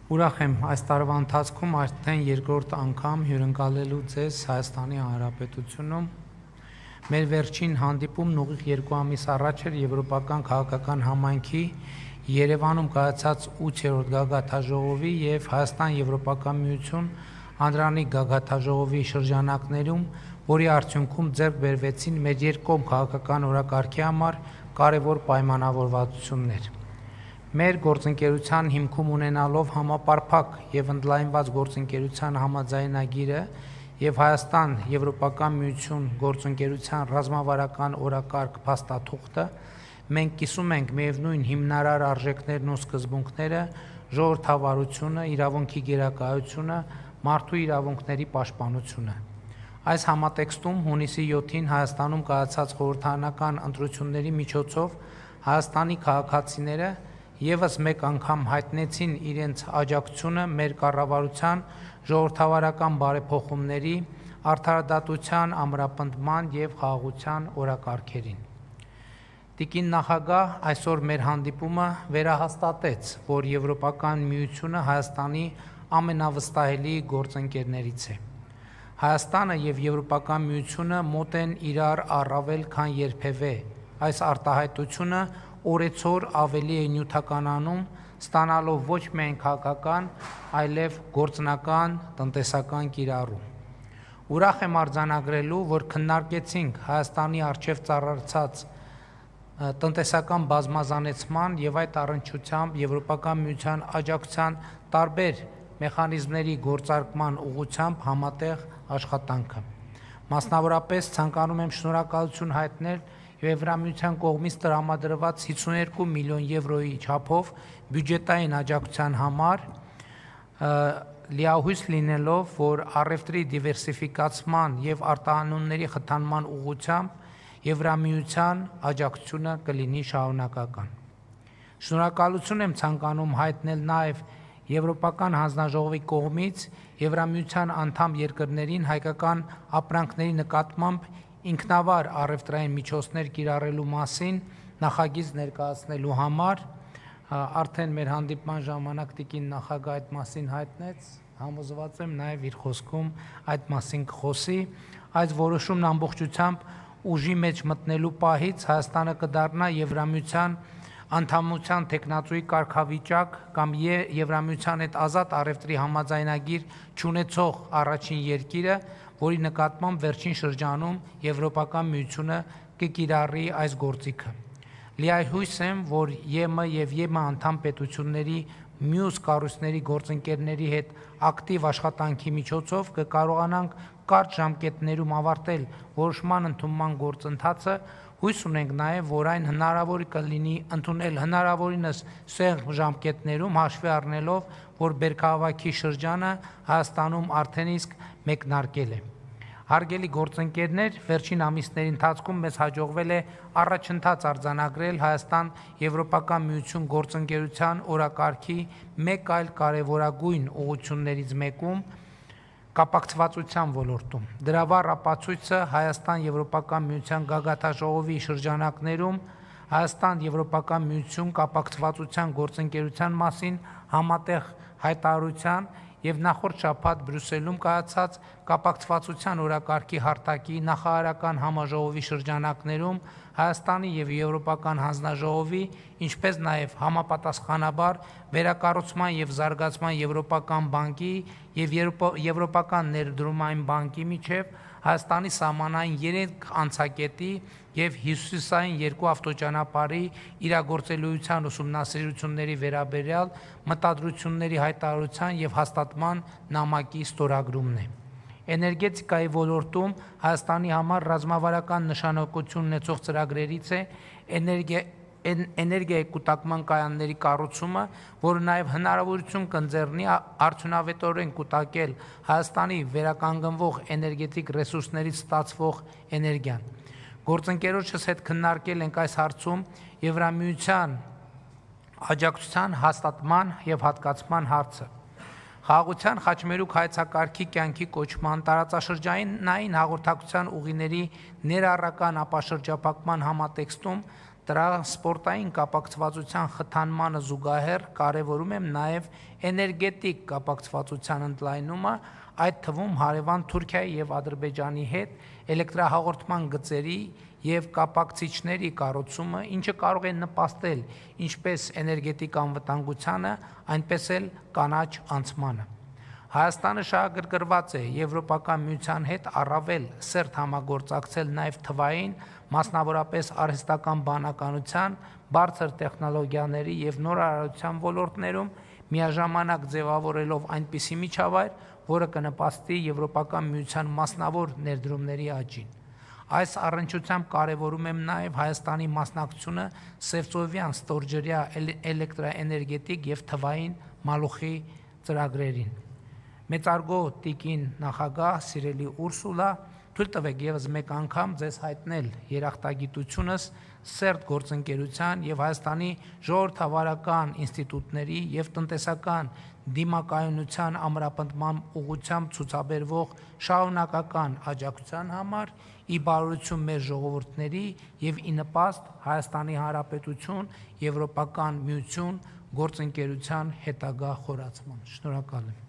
Ուրախ եմ այս տարվա ընթացքում արդեն երկրորդ անգամ հյուրընկալելու ձեզ Հայաստանի Հանրապետությունում։ Մեր վերջին հանդիպումն ուղիղ 2 ամիս առաջ էր Եվրոպական քաղաքական համայնքի Երևանում կայացած 8-րդ գագաթաժողովի եւ Հայաստան-Եվրոպական միություն անդրանիկ գագաթաժողովի շրջանակներում, որի արդյունքում ձեռք բերվեցին մեր երկկողմ քաղաքական օրակարգի համար կարևոր պայմանավորվածություններ։ Մեր գործընկերության հիմքում ունենալով համապարփակ եւ ընդլայնված գործընկերության համաձայնագիրը եւ Հայաստան-Եվրոպական միություն գործընկերության ռազմավարական օրակարգ փաստաթուղթը, մենք կիսում ենք միևնույն հիմնարար արժեքներն ու սկզբունքները, ժողովրդավարությունը, իրավունքի գերակայությունը, մարդու իրավունքների պաշտպանությունը։ Այս համատեքստում հունիսի 7-ին Հայաստանում կայացած խորհրդարանական ընտրությունների միջոցով Հայաստանի քաղաքացիները եւս մեկ անգամ հայտնեցին իրենց աջակցությունը մեր կառավարության ժողովրդավարական բարեփոխումների, արդարադատության, ամրապնդման եւ խաղաղության օրակարգերին։ Տիկին նախագահ այսօր մեր հանդիպումը վերահաստատեց, որ Եվրոպական միությունը Հայաստանի ամենավստահելի գործընկերներից է։ Հայաստանը եւ Եվրոպական միությունը մոտ են իրար առավել քան երբևէ։ Այս արտահայտությունը օրեցօր ավելի է նյութականանում, ստանալով ոչ միայն քաղաքական, այլև գործնական, տնտեսական կիրառում։ Ուրախ եմ արձանագրելու, որ քննարկեցինք Հայաստանի առջև ծառացած տնտեսական բազմազանեցման եւ այդ առնչությամբ Եվրոպական միության աջակցության տարբեր մեխանիզմների գործարկման ուղղությամբ համատեղ աշխատանքը։ Մասնավորապես ցանկանում եմ շնորհակալություն հայտնել Եվրամիության կողմից տրամադրված 52 միլիոն եվրոյի չափով բյուջետային աջակցության համար, լիահույս լինելով, որ առևտրի դիվերսիֆիկացման եւ արտահանումների խթանման ուղղությամբ Եվրամիության աջակցությունը կլինի շարունակական։ Շնորհակալություն եմ ցանկանում հայտնել նաեւ Եվրոպական հանձնաժողովի կողմից Եվրամիության անդամ երկրներին հայկական ապրանքների նկատմամբ ինքնավար առևտրային միջոցներ կիրառելու մասին նախագիծ ներկայացնելու համար, արդեն մեր հանդիպման ժամանակ տիկին նախագահ այդ մասին հայտնեց, համոզված եմ նաև իր խոսքում այդ մասին կխոսի, այս որոշումն ամբողջությամբ ուժի մեջ մտնելու պահից Հայաստանը կդառնա Եվրամիության անդամության տեխնատուի կարգավիճակ կամ Եվրամիության հետ ազատ առևտրի համաձայնագիր չունեցող առաջին երկիրը, որի նկատմամբ վերջին շրջանում Եվրոպական միությունը կկիրառի այս գործիքը։ Լիահույս եմ, որ ԵՄ եւ ԵՄ անդամ պետությունների մյուս կառույցների գործընկերների հետ ակտիվ աշխատանքի միջոցով կկարողանանք կարճ ժամկետներում ավարտել որոշման ընդունման գործընթացը, հույս ունենք նաեւ, որ այն հնարավոր կլինի ընդունել հնարավորինս սեղմ ժամկետներում հաշվի առնելով, որ բերքահավաքի շրջանը Հայաստանում արդեն իսկ մեկնարկել է։ Հարգելի գործընկերներ, վերջին ամիսների ընթացքում մեզ հաջողվել է առաջընթաց արձանագրել Հայաստան-Եվրոպական միություն գործընկերության օրակարգի մեկ այլ կարևորագույն ուղղություններից մեկում կապակցվածության ոլորտում։ Դրա վառ ապացույցը Հայաստան-Եվրոպական միության գագաթաժողովի շրջանակներում Հայաստան-Եվրոպական միություն կապակցվածության գործընկերության մասին համատեղ հայտարարության եւ նախորդ շաբաթ Բրյուսելում կայացած կապակցվածության օրակարգի հարթակի նախարարական համաժողովի շրջանակներում Հայաստանի եւ Եվրոպական հանձնաժողովի, ինչպես նաեւ համապատասխանաբար վերակառուցման եւ զարգացման Եվրոպական բանկի եւ Եվրոպական ներդրումային բանկի միջև Հայաստանի սահմանային 3 անցակետի եւ հյուսիսային 2 ավտոճանապարհի իրագործելիության ուսումնասիրությունների վերաբերյալ մտադրությունների հայտարարության եւ հաստատման նամակի ստորագրումն է։ Էներգետիկայի ոլորտում Հայաստանի համար ռազմավարական նշանակություն ունեցող ծրագրերից է էներգիայի կուտակման կայանների կառուցումը, որը նաև հնարավորություն կընձեռնի արդյունավետորեն կուտակել Հայաստանի վերականգնվող էներգետիկ ռեսուրսներից ստացվող էներգիան։ Գործընկերոջս հետ քննարկել ենք այս հարցում Եվրամիության աջակցության հաստատման եւ հատկացման հարցը։ Խաղաղության խաչմերուկ հայեցակարգի կյանքի կոչման տարածաշրջանային հաղորդակցության ուղիների ներառական ապաշրջափակման համատեքստում Տրանսպորտային կապակցվածության խթանմանը զուգահեռ կարևորում եմ նաև էներգետիկ կապակցվածության ընդլայնումը, այդ թվում հարևան Թուրքիայի եւ Ադրբեջանի հետ էլեկտրահաղորդման գծերի եւ կապակցիչների կառուցումը, ինչը կարող է նպաստել ինչպես էներգետիկ անվտանգությանը, այնպես էլ կանաչ անցմանը։ Հայաստանը շահագրգռված է Եվրոպական միության հետ առավել սերտ համագործակցել նաև թվային, մասնավորապես արհեստական բանականության, բարձր տեխնոլոգիաների եւ նորարարության ոլորտներում, միաժամանակ ձևավորելով այնպիսի միջավայր, որը կնպաստի Եվրոպական միության մասնավոր ներդրումների աճին։ Այս առնչությամբ կարևորում եմ նաև Հայաստանի մասնակցությունը Սևծովյան ստորջրյա էլեկտրաէներգետիկ եւ թվային մալուխի ծրագրերին։ Մեծարգո տիկին նախագահ, սիրելի Ուրսուլա, թույլ տվեք եւս մեկ անգամ ձեզ հայտնել երախտագիտությունս սերտ գործընկերության եւ Հայաստանի ժողովրդավարական ինստիտուտների եւ տնտեսական դիմակայունության ամրապնդման ուղղությամբ ցուցաբերվող շարունակական աջակցության համար, ի բարօրություն մեր ժողովուրդների եւ ի նպաստ Հայաստանի Հանրապետություն Եվրոպական միություն գործընկերության հետագա խորացման։ Շնորհակալ եմ։